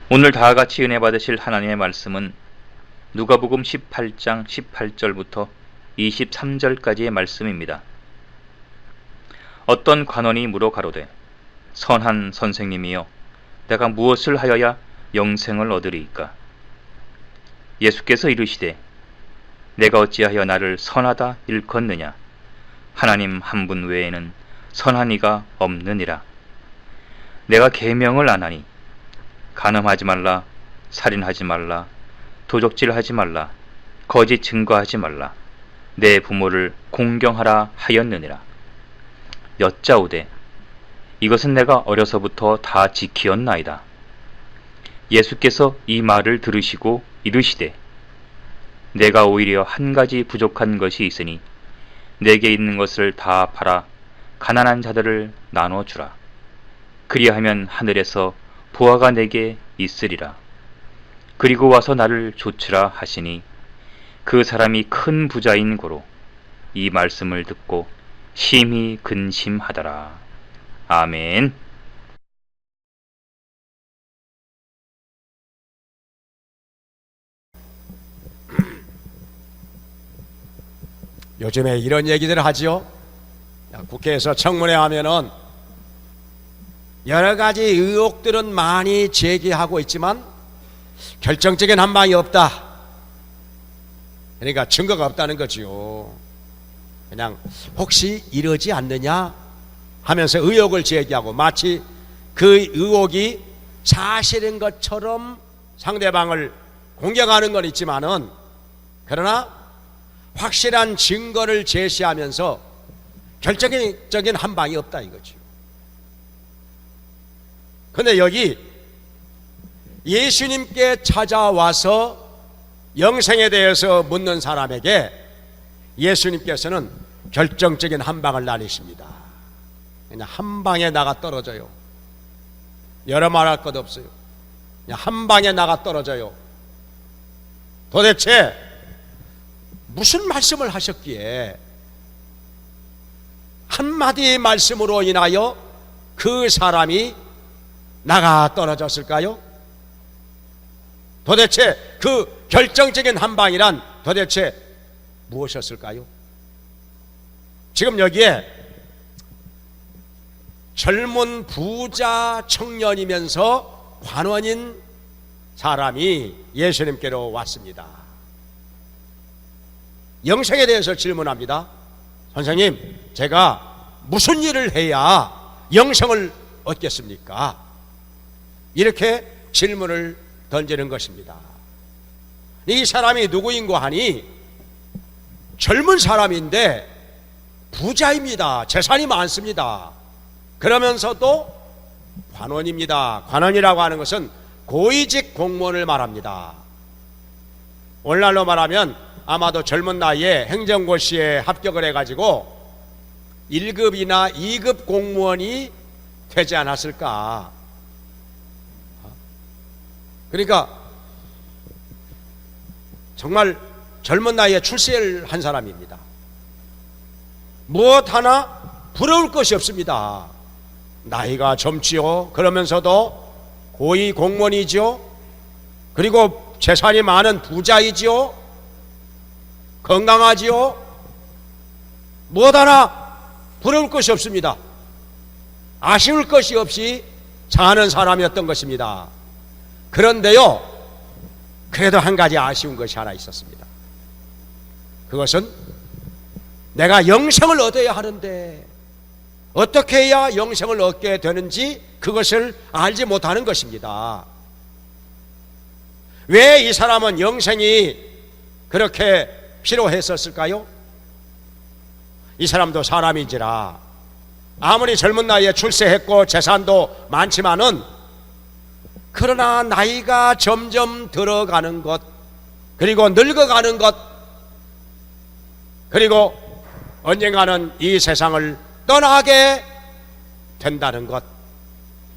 오늘 다 같이 은혜 받으실 하나님의 말씀은 누가복음 18장 18절부터 23절까지의 말씀입니다. 어떤 관원이 물어 가로되 선한 선생님이여 내가 무엇을 하여야 영생을 얻으리이까? 예수께서 이르시되 내가 어찌하여 나를 선하다 일컫느냐? 하나님 한 분 외에는 선한 이가 없느니라. 내가 계명을 안 하니 간음하지 말라, 살인하지 말라, 도적질하지 말라, 거짓 증거하지 말라, 내 부모를 공경하라 하였느니라. 여짜오되 이것은 내가 어려서부터 다 지키었나이다. 예수께서 이 말을 들으시고 이르시되 내가 오히려 한 가지 부족한 것이 있으니 내게 있는 것을 다 팔아 가난한 자들을 나눠주라. 그리하면 하늘에서 보화가 내게 있으리라. 그리고 와서 나를 좇으라 하시니 그 사람이 큰 부자인 고로 이 말씀을 듣고 심히 근심하더라. 아멘. 요즘에 이런 얘기들 하지요. 국회에서 청문회 하면은 여러 가지 의혹들은 많이 제기하고 있지만 결정적인 한 방이 없다. 그러니까 증거가 없다는 거지요. 그냥 혹시 이러지 않느냐 하면서 의혹을 제기하고 마치 그 의혹이 사실인 것처럼 상대방을 공격하는 건 있지만은 그러나 확실한 증거를 제시하면서 결정적인 한 방이 없다 이거죠. 그런데 여기 예수님께 찾아와서 영생에 대해서 묻는 사람에게 예수님께서는 결정적인 한 방을 날리십니다. 그냥 한 방에 나가 떨어져요. 여러 말할 것 없어요. 그냥 한 방에 나가 떨어져요. 도대체 무슨 말씀을 하셨기에 한마디 말씀으로 인하여 그 사람이 나가 떨어졌을까요? 도대체 그 결정적인 한 방이란 도대체 무엇이었을까요? 지금 여기에 젊은 부자 청년이면서 관원인 사람이 예수님께로 왔습니다. 영생에 대해서 질문합니다. 선생님, 제가 무슨 일을 해야 영생을 얻겠습니까? 이렇게 질문을 던지는 것입니다. 이 사람이 누구인고 하니 젊은 사람인데 부자입니다. 재산이 많습니다. 그러면서도 관원입니다. 관원이라고 하는 것은 고위직 공무원을 말합니다. 오늘날로 말하면 아마도 젊은 나이에 행정고시에 합격을 해가지고 1급이나 2급 공무원이 되지 않았을까. 그러니까 정말 젊은 나이에 출세를 한 사람입니다. 무엇 하나 부러울 것이 없습니다. 나이가 젊지요. 그러면서도 고위 공무원이지요. 그리고 재산이 많은 부자이지요. 건강하지요. 무엇 하나 부러울 것이 없습니다. 아쉬울 것이 없이 사는 사람이었던 것입니다. 그런데요, 그래도 한 가지 아쉬운 것이 하나 있었습니다. 그것은 내가 영생을 얻어야 하는데 어떻게 해야 영생을 얻게 되는지 그것을 알지 못하는 것입니다. 왜 이 사람은 영생이 그렇게 필요했었을까요? 이 사람도 사람인지라 아무리 젊은 나이에 출세했고 재산도 많지만은 그러나 나이가 점점 들어가는 것, 그리고 늙어가는 것, 그리고 언젠가는 이 세상을 떠나게 된다는 것,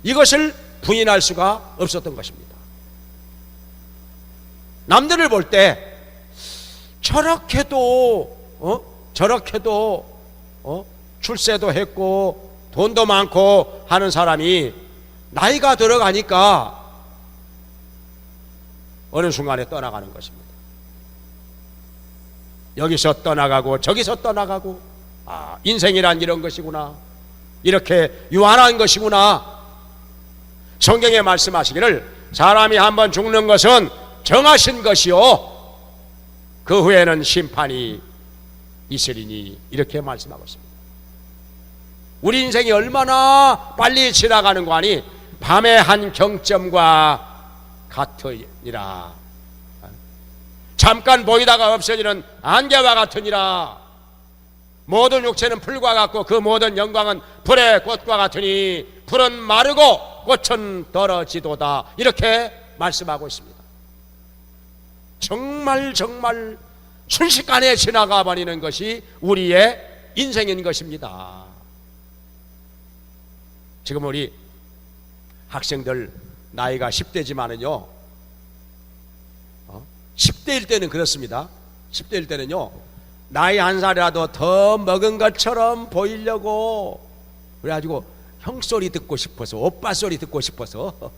이것을 부인할 수가 없었던 것입니다. 남들을 볼 때 저렇게도 출세도 했고 돈도 많고 하는 사람이 나이가 들어가니까 어느 순간에 떠나가는 것입니다. 여기서 떠나가고 저기서 떠나가고, 인생이란 이런 것이구나, 이렇게 유한한 것이구나. 성경에 말씀하시기를 사람이 한번 죽는 것은 정하신 것이요 그 후에는 심판이 있으리니, 이렇게 말씀하고 있습니다. 우리 인생이 얼마나 빨리 지나가는 거 아니? 밤의 한 경점과 같으니라. 잠깐 보이다가 없어지는 안개와 같으니라. 모든 육체는 풀과 같고 그 모든 영광은 불의 꽃과 같으니 풀은 마르고 꽃은 떨어지도다, 이렇게 말씀하고 있습니다. 정말 순식간에 지나가 버리는 것이 우리의 인생인 것입니다. 지금 우리 학생들 나이가 10대지만은요, 10대일 때는 그렇습니다. 10대일 때는요, 나이 한 살이라도 더 먹은 것처럼 보이려고 그래가지고 형소리 듣고 싶어서, 오빠 소리 듣고 싶어서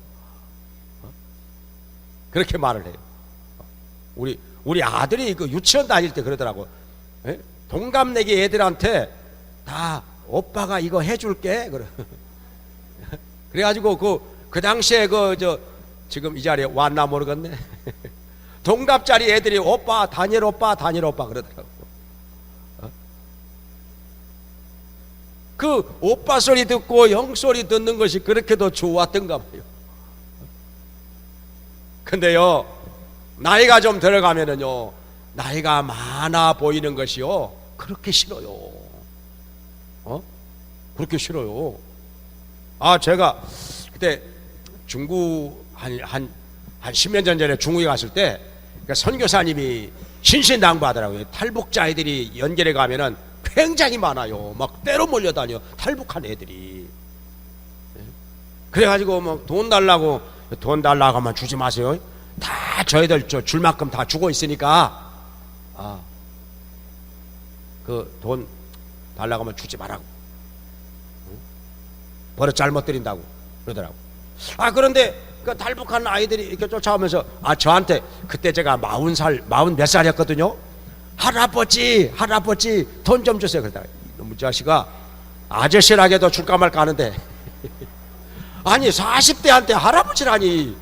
그렇게 말을 해요. 우리 아들이 그 유치원 다닐 때 그러더라고. 동갑내기 애들한테 다 오빠가 이거 해줄게. 그래가지고 그 당시에 지금 이 자리에 왔나 모르겠네. 동갑짜리 애들이 오빠, 다니엘 오빠 그러더라고. 그 오빠 소리 듣고 형 소리 듣는 것이 그렇게도 좋았던가 봐요. 근데요, 나이가 좀 들어가면은요, 나이가 많아 보이는 것이요, 그렇게 싫어요. 그렇게 싫어요. 제가 그때 중국 한 10년 전에 중국에 갔을 때, 그러니까 선교사님이 신신당부하더라고요. 탈북자 애들이 연결해 가면은 굉장히 많아요. 막 때로 몰려다녀, 탈북한 애들이. 그래가지고 뭐 돈 달라고 하면 주지 마세요. 다 저희들 줄 만큼 다 주고 있으니까 그 돈 달라고 하면 주지 말라고. 버릇 잘못 들인다고 그러더라고. 그런데 그 탈북한 아이들이 이렇게 쫓아오면서 저한테, 그때 제가 40 몇 살이었거든요. 할아버지 돈 좀 주세요. 그러다가 이놈의 자식아, 아저씨라게도 줄까 말까 하는데 아니 40대한테 할아버지라니,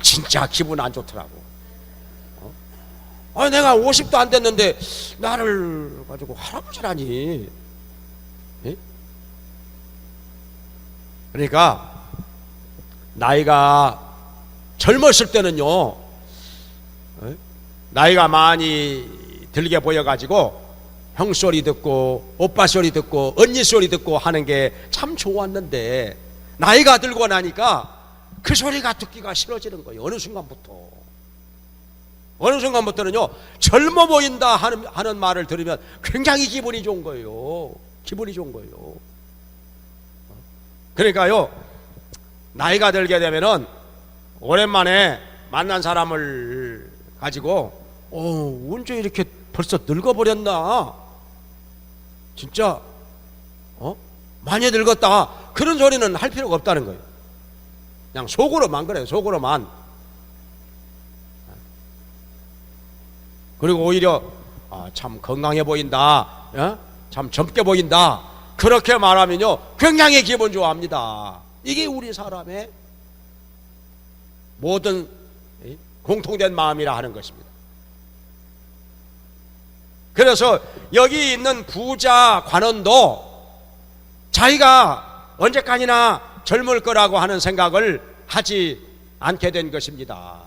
진짜 기분 안 좋더라고. 내가 50도 안 됐는데 나를 가지고 할아버지라니. 그러니까 나이가 젊었을 때는요, 나이가 많이 들게 보여가지고 형 소리 듣고 오빠 소리 듣고 언니 소리 듣고 하는 게 참 좋았는데, 나이가 들고 나니까 그 소리가 듣기가 싫어지는 거예요. 어느 순간부터는요, 젊어 보인다 하는 말을 들으면 굉장히 기분이 좋은 거예요. 그러니까요, 나이가 들게 되면은 오랜만에 만난 사람을 가지고 언제 이렇게 벌써 늙어버렸나, 진짜 많이 늙었다, 그런 소리는 할 필요가 없다는 거예요. 그냥 속으로만 그래요. 속으로만. 그리고 오히려 참 건강해 보인다, 참 젊게 보인다, 그렇게 말하면요 굉장히 기분 좋아합니다. 이게 우리 사람의 모든 공통된 마음이라 하는 것입니다. 그래서 여기 있는 부자 관원도 자기가 언제까지나 젊을 거라고 하는 생각을 하지 않게 된 것입니다.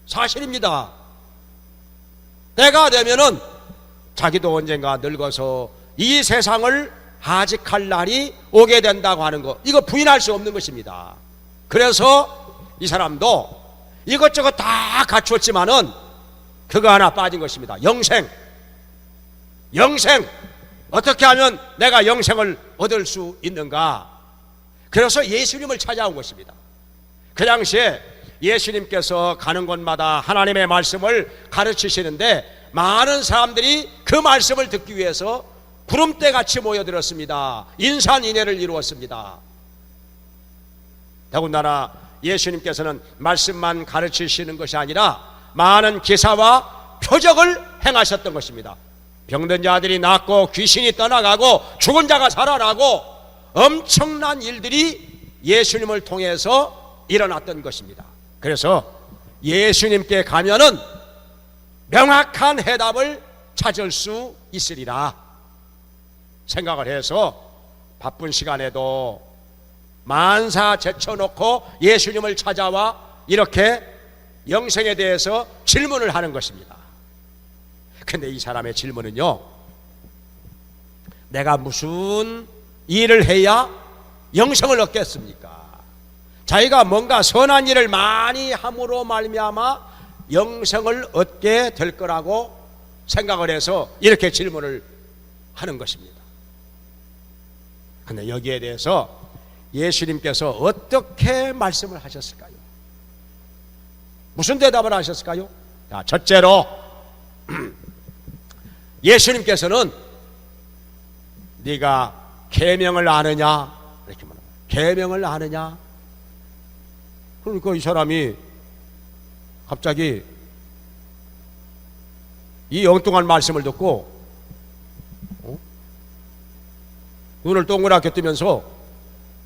사실입니다. 때가 되면은 자기도 언젠가 늙어서 이 세상을 하직할 날이 오게 된다고 하는 것, 이거 부인할 수 없는 것입니다. 그래서 이 사람도 이것저것 다 갖추었지만은 그거 하나 빠진 것입니다. 영생. 어떻게 하면 내가 영생을 얻을 수 있는가? 그래서 예수님을 찾아온 것입니다. 그 당시에 예수님께서 가는 곳마다 하나님의 말씀을 가르치시는데 많은 사람들이 그 말씀을 듣기 위해서 구름대같이 모여들었습니다. 인산인해를 이루었습니다. 더군다나 예수님께서는 말씀만 가르치시는 것이 아니라 많은 기사와 표적을 행하셨던 것입니다. 병든 자들이 낫고 귀신이 떠나가고 죽은 자가 살아나고 엄청난 일들이 예수님을 통해서 일어났던 것입니다. 그래서 예수님께 가면은 명확한 해답을 찾을 수 있으리라 생각을 해서 바쁜 시간에도 만사 제쳐놓고 예수님을 찾아와 이렇게 영생에 대해서 질문을 하는 것입니다. 근데 이 사람의 질문은요, 내가 무슨 일을 해야 영생을 얻겠습니까? 자기가 뭔가 선한 일을 많이 함으로 말미암아 영생을 얻게 될 거라고 생각을 해서 이렇게 질문을 하는 것입니다. 근데 여기에 대해서 예수님께서 어떻게 말씀을 하셨을까요? 무슨 대답을 하셨을까요? 자, 첫째로 예수님께서는 네가 계명을 아느냐 이렇게 말합니다. 계명을 아느냐? 그러니까 이 사람이 갑자기 이 엉뚱한 말씀을 듣고 눈을 동그랗게 뜨면서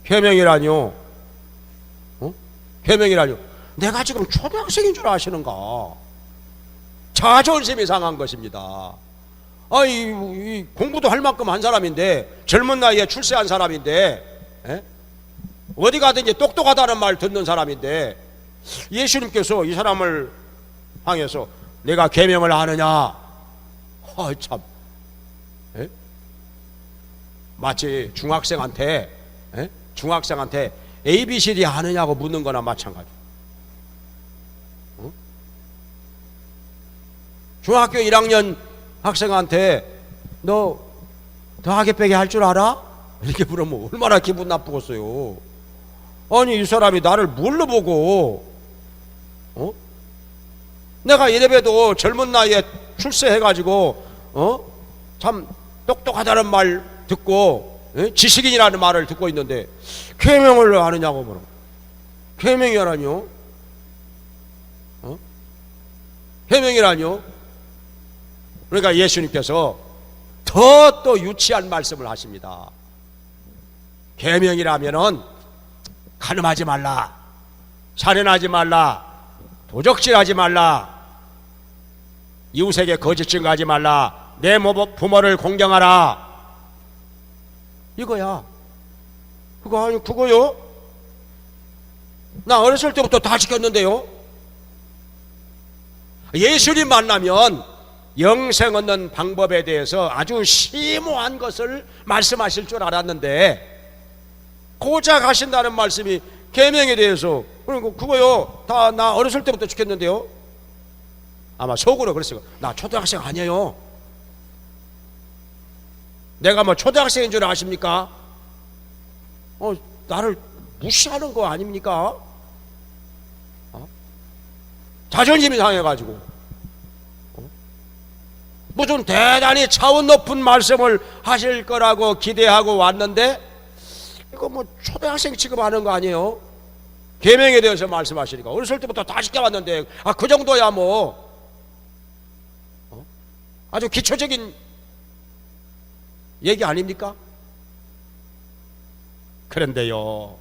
계명이라뇨? 계명이라뇨? 내가 지금 초등학생인 줄 아시는가? 자존심이 상한 것입니다. 이 공부도 할 만큼 한 사람인데, 젊은 나이에 출세한 사람인데, 어디 가든지 똑똑하다는 말 듣는 사람인데, 예수님께서 이 사람을 향해서 내가 계명을 아느냐? 참, 마치 중학생한테 ABCD 아느냐고 묻는 거나 마찬가지. 중학교 1학년 학생한테 너 더하기 빼기 할 줄 알아? 이렇게 물으면 얼마나 기분 나쁘겠어요. 아니 이 사람이 나를 뭘로 보고 내가 이래봬도 젊은 나이에 출세해가지고 참 똑똑하다는 말 듣고 지식인이라는 말을 듣고 있는데 계명을 아느냐고 물어. 계명이라뇨? 계명이라뇨? 그러니까 예수님께서 더 또 유치한 말씀을 하십니다. 계명이라면은 간음하지 말라, 살인하지 말라, 도적질하지 말라, 이웃에게 거짓 증거하지 말라, 내 부모를 공경하라. 이거야. 그거요? 나 어렸을 때부터 다 지켰는데요. 예수님 만나면 영생 얻는 방법에 대해서 아주 심오한 것을 말씀하실 줄 알았는데 고작 하신다는 말씀이 계명에 대해서 그거요 다 나 어렸을 때부터 지켰는데요. 아마 속으로 그랬어요. 나 초등학생 아니에요. 내가 뭐 초등학생인 줄 아십니까? 나를 무시하는 거 아닙니까? 자존심이 상해가지고 무슨 대단히 차원 높은 말씀을 하실 거라고 기대하고 왔는데 이거 뭐 초등학생 취급하는 거 아니에요? 계명에 대해서 말씀하시니까 어렸을 때부터 다 지켜왔는데 그 정도야 뭐 아주 기초적인 얘기 아닙니까? 그런데요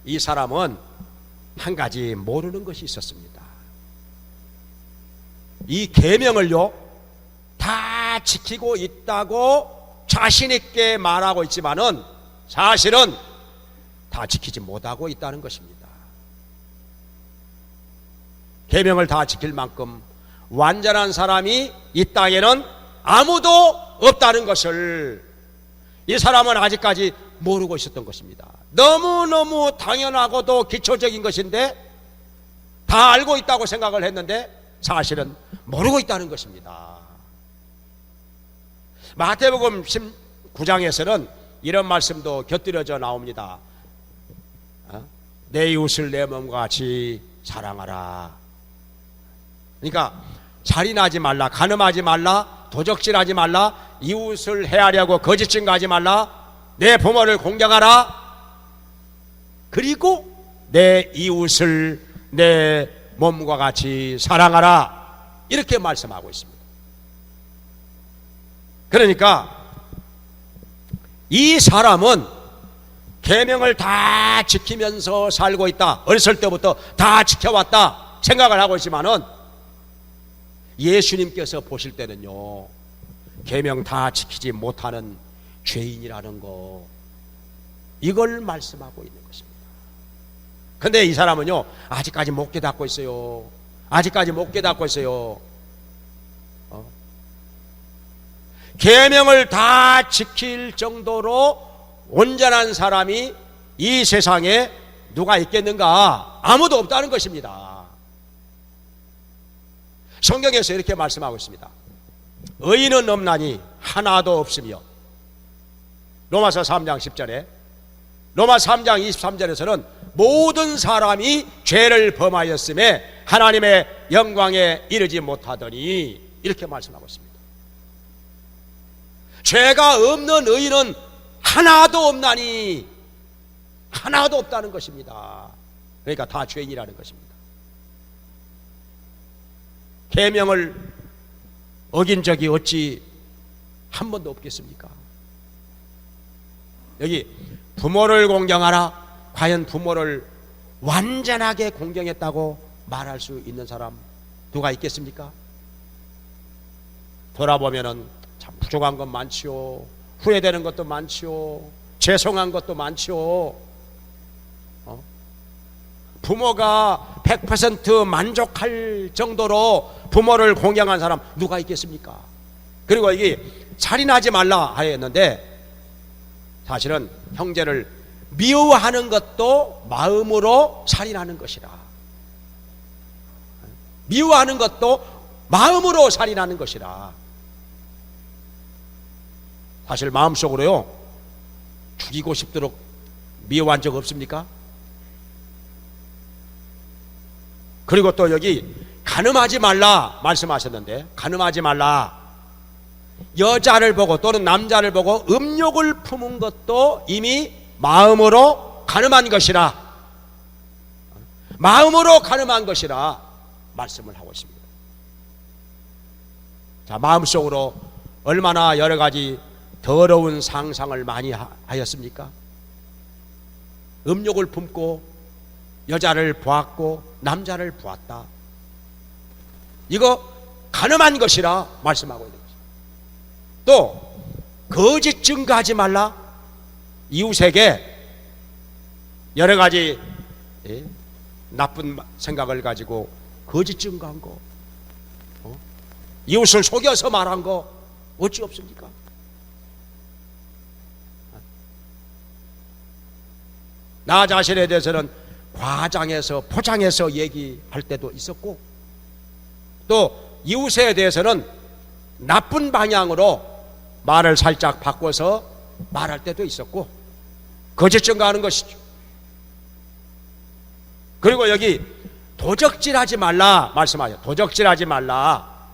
이 사람은 한 가지 모르는 것이 있었습니다. 이 계명을요 다 지키고 있다고 자신 있게 말하고 있지만은 사실은 다 지키지 못하고 있다는 것입니다. 계명을 다 지킬 만큼 완전한 사람이 이 땅에는 아무도 없다는 것을 이 사람은 아직까지 모르고 있었던 것입니다. 너무너무 당연하고도 기초적인 것인데 다 알고 있다고 생각을 했는데 사실은 모르고 있다는 것입니다. 마태복음 19장에서는 이런 말씀도 곁들여져 나옵니다. 내 이웃을 내 몸과 같이 사랑하라. 그러니까 살인하지 말라, 간음하지 말라, 도적질하지 말라, 이웃을 해하려고 거짓 증거하지 말라, 내 부모를 공경하라. 그리고 내 이웃을 내 몸과 같이 사랑하라, 이렇게 말씀하고 있습니다. 그러니까 이 사람은 계명을 다 지키면서 살고 있다, 어렸을 때부터 다 지켜왔다 생각을 하고 있지만은 예수님께서 보실 때는요, 계명 다 지키지 못하는 죄인이라는 거, 이걸 말씀하고 있는 것입니다. 근데 이 사람은요, 아직까지 못 깨닫고 있어요. 아직까지 못 깨닫고 있어요. 계명을 다 지킬 정도로 온전한 사람이 이 세상에 누가 있겠는가? 아무도 없다는 것입니다. 성경에서 이렇게 말씀하고 있습니다. 의인은 없나니 하나도 없으며, 로마서 3장 10절에, 로마 3장 23절에서는 모든 사람이 죄를 범하였음에 하나님의 영광에 이르지 못하더니, 이렇게 말씀하고 있습니다. 죄가 없는 의인은 하나도 없나니, 하나도 없다는 것입니다. 그러니까 다 죄인이라는 것입니다. 계명을 어긴 적이 어찌 한 번도 없겠습니까? 여기 부모를 공경하라, 과연 부모를 완전하게 공경했다고 말할 수 있는 사람 누가 있겠습니까? 돌아보면은 참 부족한 것 많지요, 후회되는 것도 많지요, 죄송한 것도 많지요. 부모가 100% 만족할 정도로 부모를 공경한 사람 누가 있겠습니까? 그리고 이게 살인하지 말라 하였는데, 사실은 형제를 미워하는 것도 마음으로 살인하는 것이라. 미워하는 것도 마음으로 살인하는 것이라. 사실 마음속으로요, 죽이고 싶도록 미워한 적 없습니까? 그리고 또 여기 간음하지 말라 말씀하셨는데, 간음하지 말라, 여자를 보고 또는 남자를 보고 음욕을 품은 것도 이미 마음으로 간음한 것이라, 마음으로 간음한 것이라 말씀을 하고 있습니다. 자, 마음속으로 얼마나 여러 가지 더러운 상상을 많이 하였습니까? 음욕을 품고 여자를 보았고 남자를 보았다, 이거 간음한 것이라 말씀하고 있는 것입니다. 또 거짓 증거하지 말라, 이웃에게 여러 가지 나쁜 생각을 가지고 거짓 증거한 거, 이웃을 속여서 말한 거 어찌 없습니까? 나 자신에 대해서는 과장해서 포장해서 얘기할 때도 있었고, 또 이웃에 대해서는 나쁜 방향으로 말을 살짝 바꿔서 말할 때도 있었고, 거짓 증거하는 것이죠. 그리고 여기 도적질하지 말라 말씀하죠. 도적질하지 말라,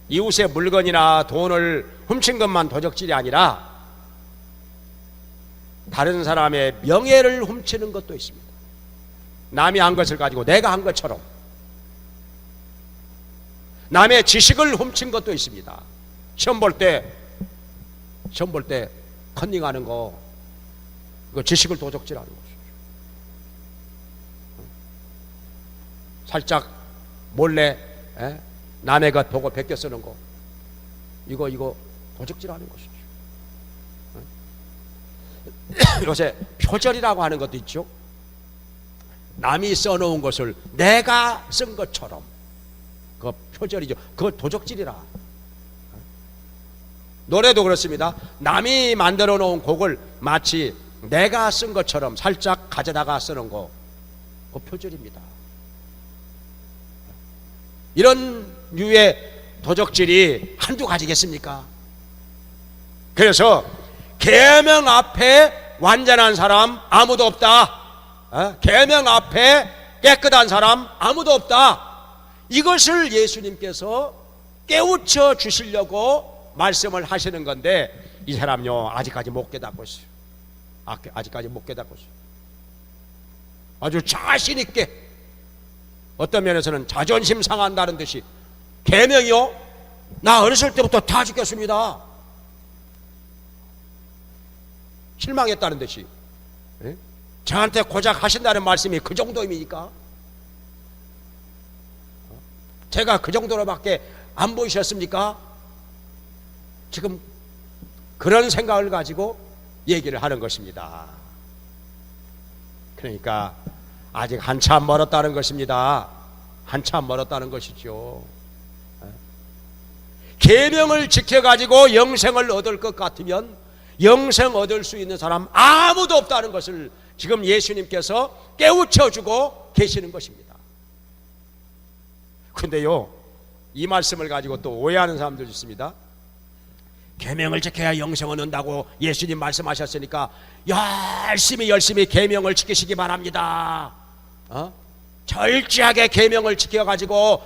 이웃의 물건이나 돈을 훔친 것만 도적질이 아니라 다른 사람의 명예를 훔치는 것도 있습니다. 남이 한 것을 가지고 내가 한 것처럼 남의 지식을 훔친 것도 있습니다. 시험 볼 때 컨닝하는 거, 이거 지식을 도적질하는 것이죠. 살짝 몰래 남의 것 보고 베껴 쓰는 거, 이거 도적질하는 것이죠. 요새 표절이라고 하는 것도 있죠. 남이 써놓은 것을 내가 쓴 것처럼, 그거 표절이죠. 그거 도적질이라. 노래도 그렇습니다. 남이 만들어 놓은 곡을 마치 내가 쓴 것처럼 살짝 가져다가 쓰는 거, 그거 표절입니다. 이런 류의 도적질이 한두 가지겠습니까? 그래서 계명 앞에 완전한 사람 아무도 없다, 계명 앞에 깨끗한 사람 아무도 없다, 이것을 예수님께서 깨우쳐 주시려고 말씀을 하시는 건데, 이 사람요 아직까지 못 깨닫고 있어요. 아직까지 못 깨닫고 있어요. 아주 자신 있게, 어떤 면에서는 자존심 상한다는 듯이, 계명이요? 나 어렸을 때부터 다 지켰습니다. 실망했다는 듯이, 예? 저한테 고작 하신다는 말씀이 그 정도입니까? 제가 그 정도로밖에 안 보이셨습니까? 지금 그런 생각을 가지고 얘기를 하는 것입니다. 그러니까 아직 한참 멀었다는 것입니다. 한참 멀었다는 것이죠. 계명을 지켜가지고 영생을 얻을 것 같으면 영생 얻을 수 있는 사람 아무도 없다는 것을 지금 예수님께서 깨우쳐주고 계시는 것입니다. 근데요, 이 말씀을 가지고 또 오해하는 사람들 있습니다. 계명을 지켜야 영생을 얻는다고 예수님 말씀하셨으니까 열심히 계명을 지키시기 바랍니다. 절제하게 계명을 지켜가지고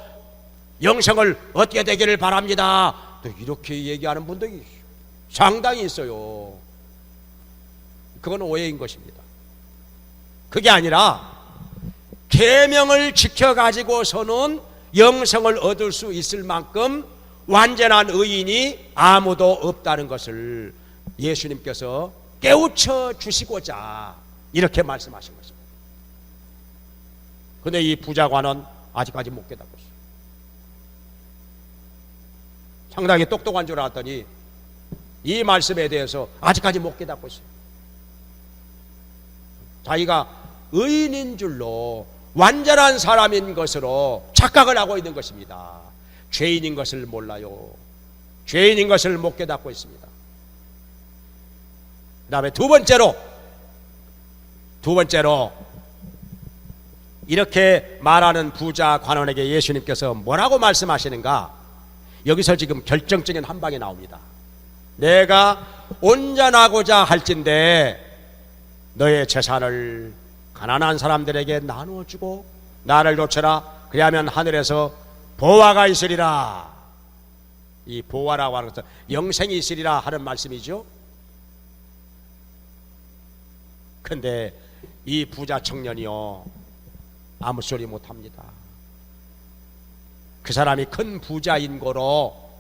영생을 얻게 되기를 바랍니다. 또 이렇게 얘기하는 분들이 상당히 있어요. 그건 오해인 것입니다. 그게 아니라 계명을 지켜가지고서는 영생을 얻을 수 있을 만큼 완전한 의인이 아무도 없다는 것을 예수님께서 깨우쳐 주시고자 이렇게 말씀하신 것입니다. 그런데 이 부자관은 아직까지 못 깨닫고 있어요. 상당히 똑똑한 줄 알았더니 이 말씀에 대해서 아직까지 못 깨닫고 있어요. 자기가 의인인 줄로, 완전한 사람인 것으로 착각을 하고 있는 것입니다. 죄인인 것을 몰라요. 죄인인 것을 못 깨닫고 있습니다. 그 다음에 두 번째로 이렇게 말하는 부자 관원에게 예수님께서 뭐라고 말씀하시는가? 여기서 지금 결정적인 한 방이 나옵니다. 내가 온전하고자 할진대 너의 재산을 가난한 사람들에게 나누어주고 나를 놓쳐라. 그리하면 하늘에서 보화가 있으리라. 이 보화라고 하는 것은 영생이 있으리라 하는 말씀이죠. 근데 이 부자 청년이요, 아무 소리 못합니다. 그 사람이 큰 부자인 거로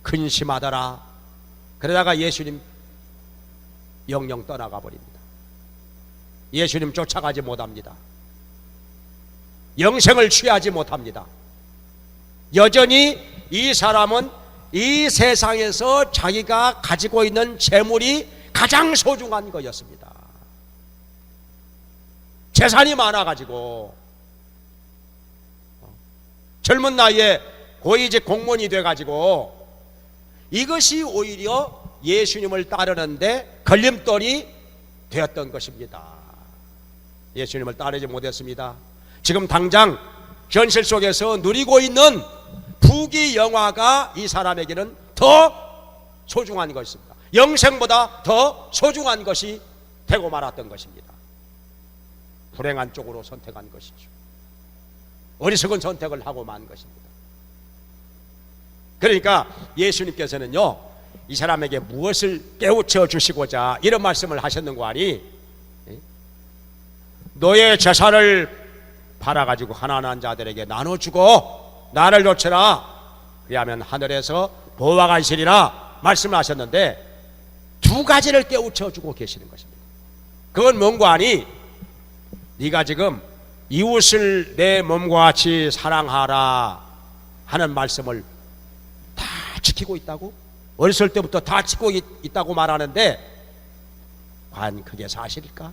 근심하더라. 그러다가 예수님 영영 떠나가 버립니다. 예수님 쫓아가지 못합니다. 영생을 취하지 못합니다. 여전히 이 사람은 이 세상에서 자기가 가지고 있는 재물이 가장 소중한 거였습니다. 재산이 많아가지고 젊은 나이에 고위직 공무원이 돼가지고 이것이 오히려 예수님을 따르는데 걸림돌이 되었던 것입니다. 예수님을 따르지 못했습니다. 지금 당장 현실 속에서 누리고 있는 부귀 영화가 이 사람에게는 더 소중한 것입니다. 영생보다 더 소중한 것이 되고 말았던 것입니다. 불행한 쪽으로 선택한 것이죠. 어리석은 선택을 하고 만 것입니다. 그러니까 예수님께서는요, 이 사람에게 무엇을 깨우쳐 주시고자 이런 말씀을 하셨는고 하니, 너의 재산을 팔아가지고 가난한 자들에게 나눠주고 나를 놓쳐라. 그리하면 하늘에서 보화가 있으리라 말씀을 하셨는데, 두 가지를 깨우쳐 주고 계시는 것입니다. 그건 뭔가 하니, 네가 지금 이웃을 내 몸과 같이 사랑하라 하는 말씀을 다 지키고 있다고? 어렸을 때부터 다 지키고 있다고 말하는데, 과연 그게 사실일까?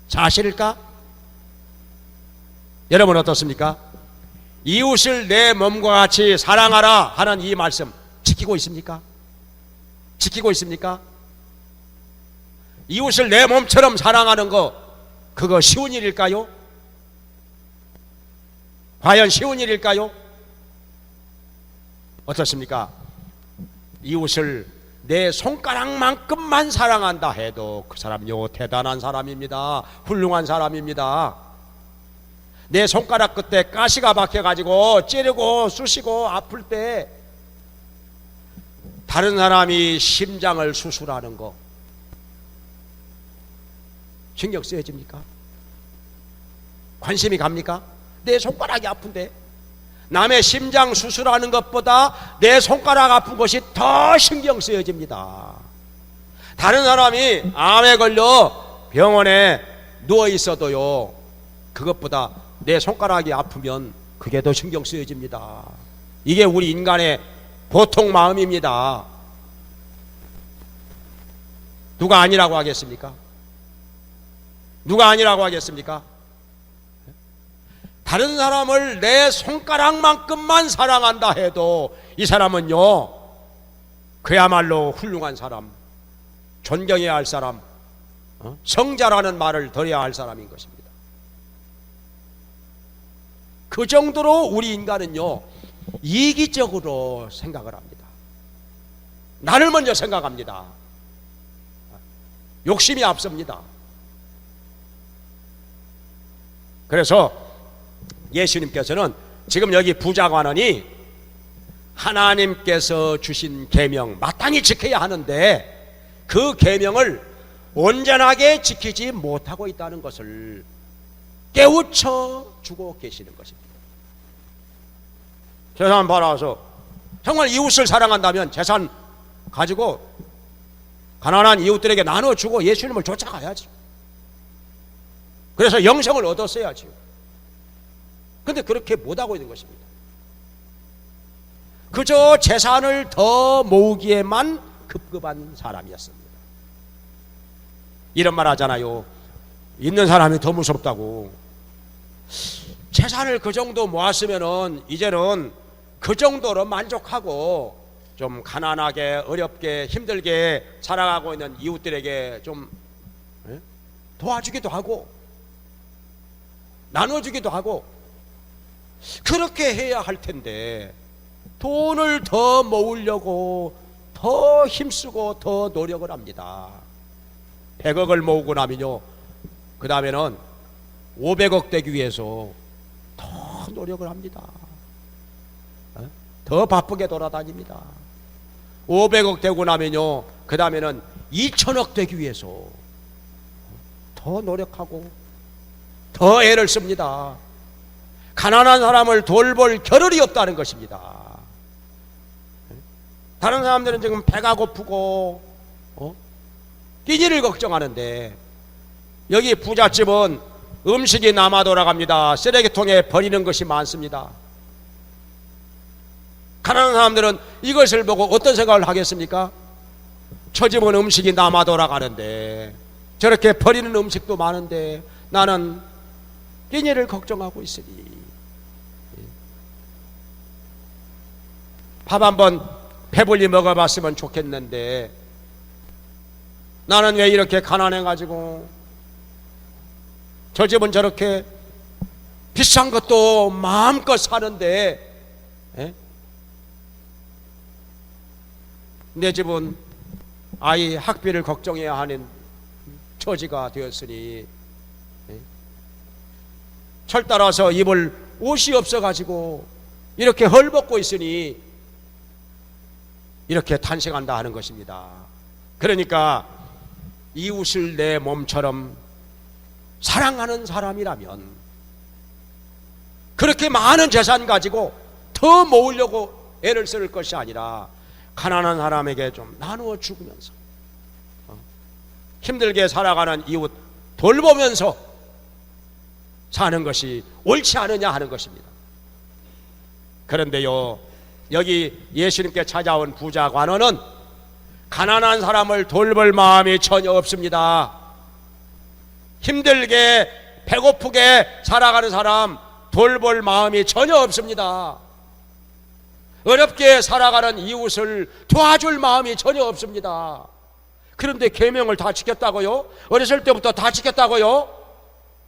사실일까? 여러분 어떻습니까? 이웃을 내 몸과 같이 사랑하라 하는 이 말씀 지키고 있습니까? 지키고 있습니까? 이웃을 내 몸처럼 사랑하는 거, 그거 쉬운 일일까요? 과연 쉬운 일일까요? 어떻습니까? 이웃을 내 손가락만큼만 사랑한다 해도 그 사람요 대단한 사람입니다. 훌륭한 사람입니다. 내 손가락 끝에 가시가 박혀가지고 찌르고 쑤시고 아플 때 다른 사람이 심장을 수술하는 거 신경 쓰여집니까? 관심이 갑니까? 내 손가락이 아픈데. 남의 심장 수술하는 것보다 내 손가락 아픈 것이 더 신경 쓰여집니다. 다른 사람이 암에 걸려 병원에 누워 있어도요, 그것보다 내 손가락이 아프면 그게 더 신경 쓰여집니다. 이게 우리 인간의 보통 마음입니다. 누가 아니라고 하겠습니까? 누가 아니라고 하겠습니까? 다른 사람을 내 손가락만큼만 사랑한다 해도 이 사람은요, 그야말로 훌륭한 사람, 존경해야 할 사람, 성자라는 말을 들어야 할 사람인 것입니다. 그 정도로 우리 인간은요, 이기적으로 생각을 합니다. 나를 먼저 생각합니다. 욕심이 앞섭니다. 그래서 예수님께서는 지금 여기 부자관원이 하나님께서 주신 계명 마땅히 지켜야 하는데 그 계명을 온전하게 지키지 못하고 있다는 것을 깨우쳐 주고 계시는 것입니다. 재산 받아서 정말 이웃을 사랑한다면 재산 가지고 가난한 이웃들에게 나눠주고 예수님을 쫓아가야지. 그래서 영생을 얻었어야지. 그런데 그렇게 못하고 있는 것입니다. 그저 재산을 더 모으기에만 급급한 사람이었습니다. 이런 말 하잖아요. 있는 사람이 더 무섭다고. 재산을 그 정도 모았으면은 이제는 그 정도로 만족하고 좀 가난하게 어렵게 힘들게 살아가고 있는 이웃들에게 좀 도와주기도 하고 나눠주기도 하고 그렇게 해야 할 텐데 돈을 더 모으려고 더 힘쓰고 더 노력을 합니다. 100억을 모으고 나면요, 그 다음에는 500억 되기 위해서 더 노력을 합니다. 더 바쁘게 돌아다닙니다. 500억 되고 나면요, 그 다음에는 2000억 되기 위해서 더 노력하고 더 애를 씁니다. 가난한 사람을 돌볼 겨를이 없다는 것입니다. 다른 사람들은 지금 배가 고프고 끼니를 걱정하는데 여기 부잣집은 음식이 남아 돌아갑니다. 쓰레기통에 버리는 것이 많습니다. 가난한 사람들은 이것을 보고 어떤 생각을 하겠습니까? 저 집은 음식이 남아 돌아가는데 저렇게 버리는 음식도 많은데 나는 끼니를 걱정하고 있으니 밥 한번 배불리 먹어봤으면 좋겠는데 나는 왜 이렇게 가난해가지고 저 집은 저렇게 비싼 것도 마음껏 사는데 내 집은 아이 학비를 걱정해야 하는 처지가 되었으니 철 따라서 입을 옷이 없어가지고 이렇게 헐벗고 있으니 이렇게 탄식한다 하는 것입니다. 그러니까 이웃을 내 몸처럼 사랑하는 사람이라면 그렇게 많은 재산 가지고 더 모으려고 애를 쓸 것이 아니라 가난한 사람에게 좀 나누어 주면서 힘들게 살아가는 이웃 돌보면서 사는 것이 옳지 않으냐 하는 것입니다. 그런데요, 여기 예수님께 찾아온 부자 관원은 가난한 사람을 돌볼 마음이 전혀 없습니다. 힘들게 배고프게 살아가는 사람 돌볼 마음이 전혀 없습니다. 어렵게 살아가는 이웃을 도와줄 마음이 전혀 없습니다. 그런데 계명을 다 지켰다고요? 어렸을 때부터 다 지켰다고요?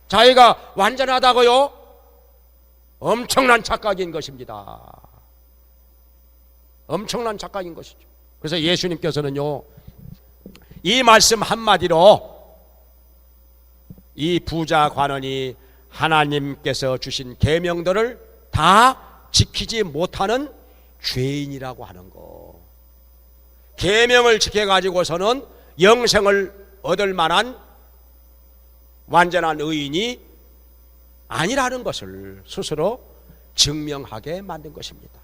자기가 완전하다고요? 엄청난 착각인 것입니다. 엄청난 착각인 것이죠. 그래서 예수님께서는요, 이 말씀 한마디로 이 부자 관원이 하나님께서 주신 계명들을 다 지키지 못하는 죄인이라고 하는 거. 계명을 지켜가지고서는 영생을 얻을 만한 완전한 의인이 아니라는 것을 스스로 증명하게 만든 것입니다.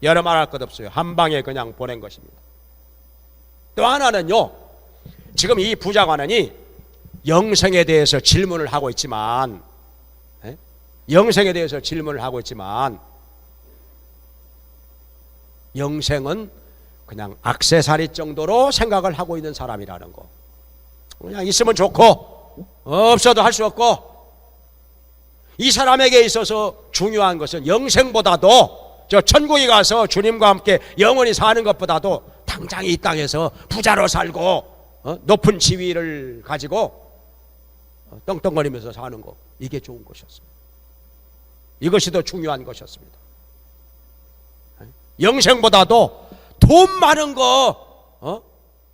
여러 말할 것 없어요. 한 방에 그냥 보낸 것입니다. 또 하나는요, 지금 이 부자관원이 영생에 대해서 질문을 하고 있지만, 영생에 대해서 질문을 하고 있지만, 영생은 그냥 액세서리 정도로 생각을 하고 있는 사람이라는 거. 그냥 있으면 좋고 없어도 할 수 없고, 이 사람에게 있어서 중요한 것은 영생보다도 저 천국에 가서 주님과 함께 영원히 사는 것보다도 당장 이 땅에서 부자로 살고 높은 지위를 가지고 떵떵거리면서 사는 거, 이게 좋은 것이었습니다. 이것이 더 중요한 것이었습니다. 영생보다도 돈 많은 거,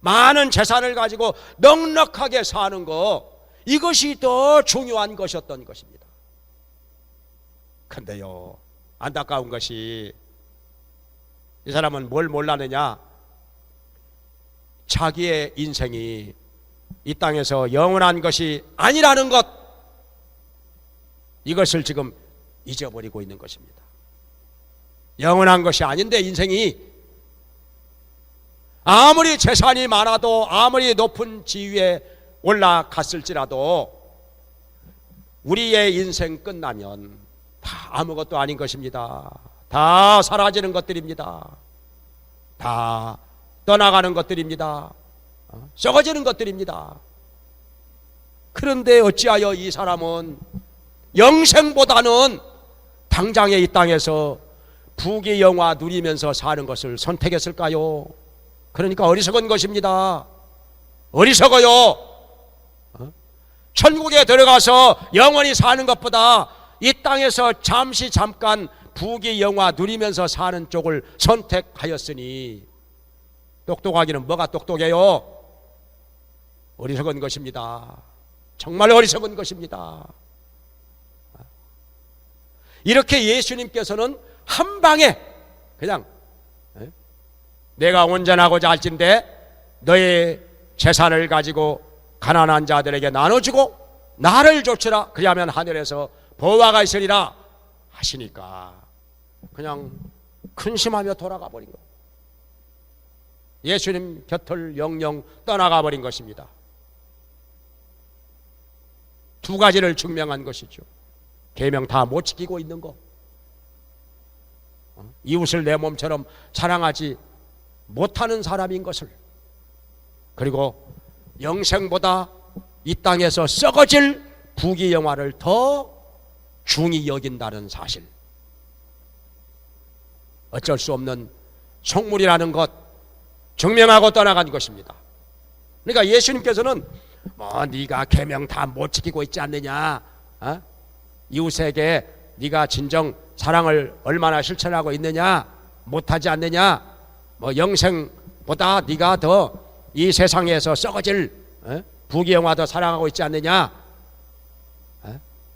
많은 재산을 가지고 넉넉하게 사는 거, 이것이 더 중요한 것이었던 것입니다. 근데요, 안타까운 것이 이 사람은 뭘 몰랐느냐? 자기의 인생이 이 땅에서 영원한 것이 아니라는 것, 이것을 지금 잊어버리고 있는 것입니다. 영원한 것이 아닌데 인생이 아무리 재산이 많아도 아무리 높은 지위에 올라갔을지라도 우리의 인생 끝나면 다 아무것도 아닌 것입니다. 다 사라지는 것들입니다. 다 떠나가는 것들입니다. 썩어지는 것들입니다. 그런데 어찌하여 이 사람은 영생보다는 당장의 이 땅에서 부귀영화 누리면서 사는 것을 선택했을까요? 그러니까 어리석은 것입니다. 어리석어요. 천국에 들어가서 영원히 사는 것보다 이 땅에서 잠깐 부귀영화 누리면서 사는 쪽을 선택하였으니 똑똑하기는 뭐가 똑똑해요? 어리석은 것입니다. 정말 어리석은 것입니다. 이렇게 예수님께서는 한 방에 그냥 내가 온전하고자 할진대 너의 재산을 가지고 가난한 자들에게 나눠주고 나를 좇으라, 그리하면 하늘에서 보화가 있으리라 하시니까 그냥 근심하며 돌아가 버린 거예요. 예수님 곁을 영영 떠나가 버린 것입니다. 두 가지를 증명한 것이죠. 계명 다 못 지키고 있는 거, 이웃을 내 몸처럼 사랑하지 못하는 사람인 것을, 그리고 영생보다 이 땅에서 썩어질 부귀영화를 더 중히 여긴다는 사실, 어쩔 수 없는 속물이라는 것 증명하고 떠나간 것입니다. 그러니까 예수님께서는 네가 계명 다 못 지키고 있지 않느냐, 이웃에게 네가 진정 사랑을 얼마나 실천하고 있느냐, 못하지 않느냐, 영생보다 네가 더 이 세상에서 썩어질 부귀영화 더 사랑하고 있지 않느냐,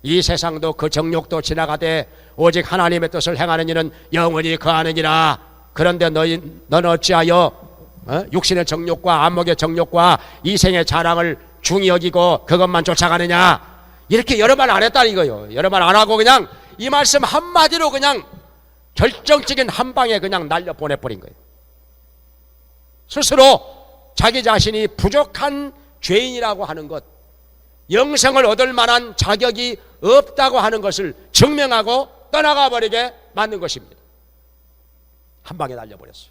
이 세상도 그 정욕도 지나가되 오직 하나님의 뜻을 행하는 이는 영원히 거하느니라. 그런데 너는 어찌하여 육신의 정욕과 안목의 정욕과 이생의 자랑을 중히 여기고 그것만 쫓아가느냐, 이렇게 여러 말 안 했다는 거예요. 여러 말 안 하고 그냥 이 말씀 한마디로 그냥 결정적인 한 방에 그냥 날려 보내버린 거예요. 스스로 자기 자신이 부족한 죄인이라고 하는 것, 영생을 얻을 만한 자격이 없다고 하는 것을 증명하고 떠나가 버리게 만든 것입니다. 한 방에 날려버렸어요.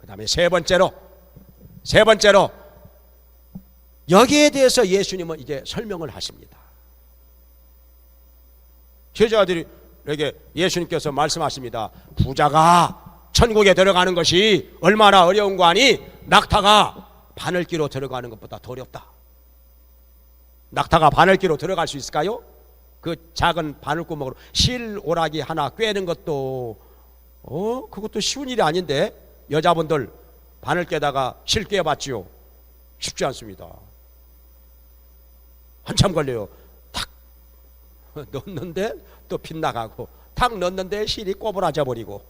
그 다음에 세 번째로 여기에 대해서 예수님은 이제 설명을 하십니다. 제자들에게 예수님께서 말씀하십니다. 부자가 천국에 들어가는 것이 얼마나 어려운 거 아니? 낙타가 바늘기로 들어가는 것보다 더 어렵다. 낙타가 바늘기로 들어갈 수 있을까요? 그 작은 바늘구멍으로 실오라기 하나 꿰는 것도 그것도 쉬운 일이 아닌데, 여자분들 바늘 깨다가 실 꿰봤지요? 쉽지 않습니다. 한참 걸려요. 탁 넣는데 또 빗나가고, 탁 넣는데 실이 꼬부라져 버리고,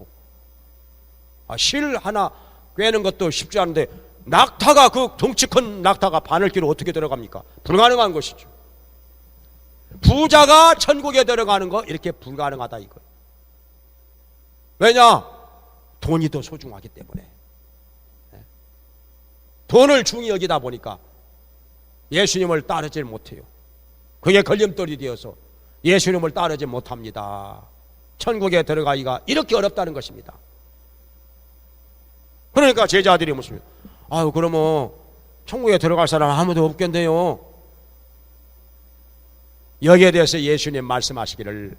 실 하나 꿰는 것도 쉽지 않은데 낙타가, 그 덩치 큰 낙타가 바늘기로 어떻게 들어갑니까? 불가능한 것이죠. 부자가 천국에 들어가는 거 이렇게 불가능하다 이거예요. 왜냐? 돈이 더 소중하기 때문에. 돈을 중히 여기다 보니까 예수님을 따르지 못해요. 그게 걸림돌이 되어서 예수님을 따르지 못합니다. 천국에 들어가기가 이렇게 어렵다는 것입니다. 그러니까 제자들이 무슨 아유 그러면 천국에 들어갈 사람 아무도 없겠네요. 여기에 대해서 예수님 말씀하시기를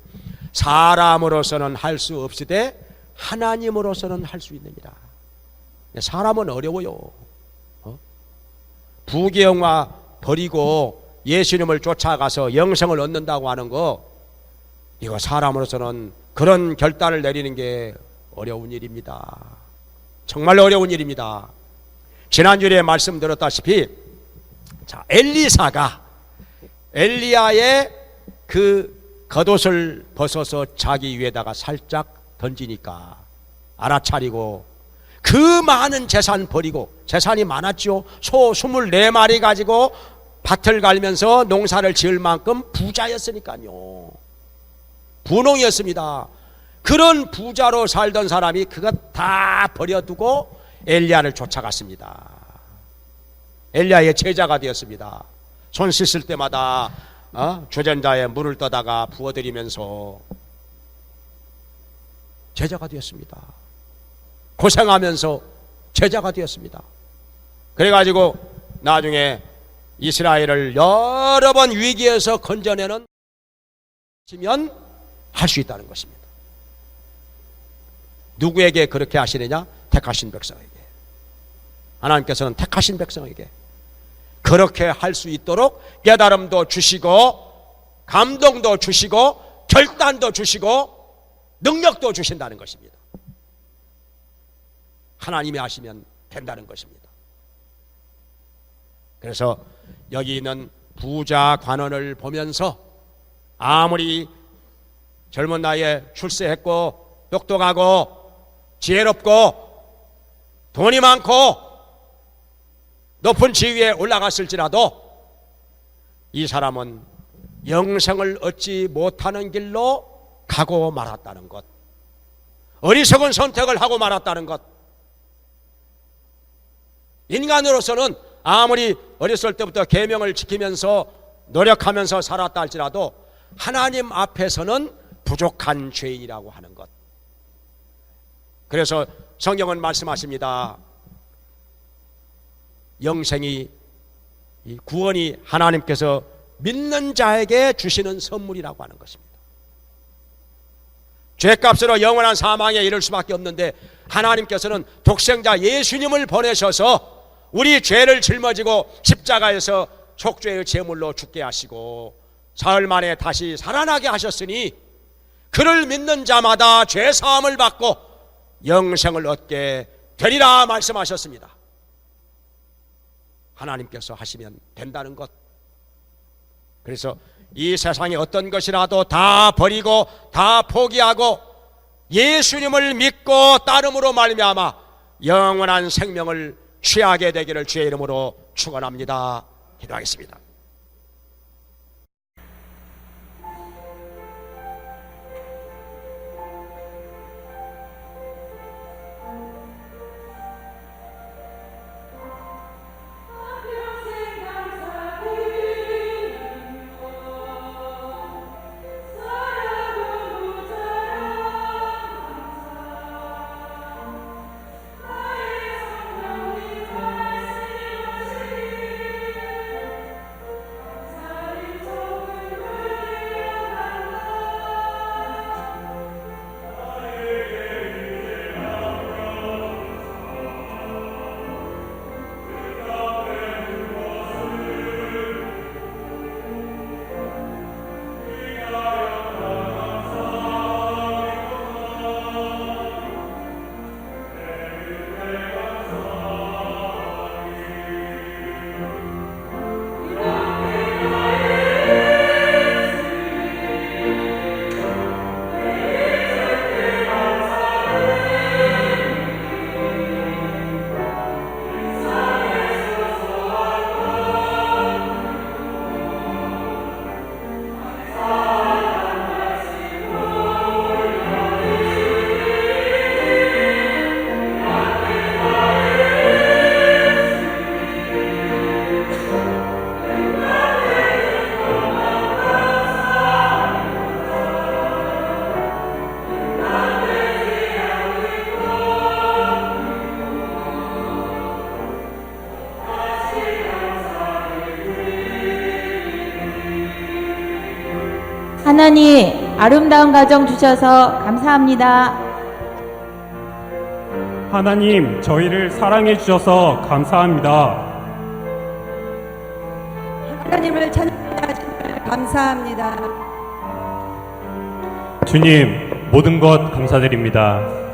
사람으로서는 할 수 없으되 하나님으로서는 할 수 있느니라. 사람은 어려워요. 부귀영화 버리고 예수님을 쫓아가서 영생을 얻는다고 하는 거, 이거 사람으로서는 그런 결단을 내리는 게 어려운 일입니다. 정말 어려운 일입니다. 지난주에 말씀드렸다시피 자, 엘리사가 엘리야의 그 겉옷을 벗어서 자기 위에다가 살짝 던지니까 알아차리고 그 많은 재산 버리고, 재산이 많았죠. 소 24마리 가지고 밭을 갈면서 농사를 지을 만큼 부자였으니까요. 분홍이었습니다. 그런 부자로 살던 사람이 그것 다 버려두고 엘리야를 쫓아갔습니다. 엘리야의 제자가 되었습니다. 손 씻을 때마다 주전자에 물을 떠다가 부어드리면서 제자가 되었습니다. 고생하면서 제자가 되었습니다. 그래가지고 나중에 이스라엘을 여러 번 위기에서 건져내는 시면 할 수 있다는 것입니다. 누구에게 그렇게 하시느냐? 택하신 백성에게. 하나님께서는 택하신 백성에게 그렇게 할 수 있도록 깨달음도 주시고 감동도 주시고 결단도 주시고 능력도 주신다는 것입니다. 하나님이 하시면 된다는 것입니다. 그래서 여기 있는 부자 관원을 보면서 아무리 젊은 나이에 출세했고 똑똑하고 지혜롭고 돈이 많고 높은 지위에 올라갔을지라도 이 사람은 영생을 얻지 못하는 길로 가고 말았다는 것, 어리석은 선택을 하고 말았다는 것. 인간으로서는 아무리 어렸을 때부터 계명을 지키면서 노력하면서 살았다 할지라도 하나님 앞에서는 부족한 죄인이라고 하는 것. 그래서 성경은 말씀하십니다. 영생이, 이 구원이 하나님께서 믿는 자에게 주시는 선물이라고 하는 것입니다. 죄값으로 영원한 사망에 이를 수밖에 없는데 하나님께서는 독생자 예수님을 보내셔서 우리 죄를 짊어지고 십자가에서 속죄의 제물로 죽게 하시고 사흘 만에 다시 살아나게 하셨으니 그를 믿는 자마다 죄 사함을 받고 영생을 얻게 되리라 말씀하셨습니다. 하나님께서 하시면 된다는 것. 그래서 이 세상에 어떤 것이라도 다 버리고 다 포기하고 예수님을 믿고 따름으로 말미암아 영원한 생명을 취하게 되기를 주의 이름으로 축원합니다. 기도하겠습니다. 하나님, 아름다운 가정 주셔서 감사합니다. 하나님, 저희를 사랑해 주셔서 감사합니다. 하나님을 찬양하시니 감사합니다. 주님, 모든 것 감사드립니다.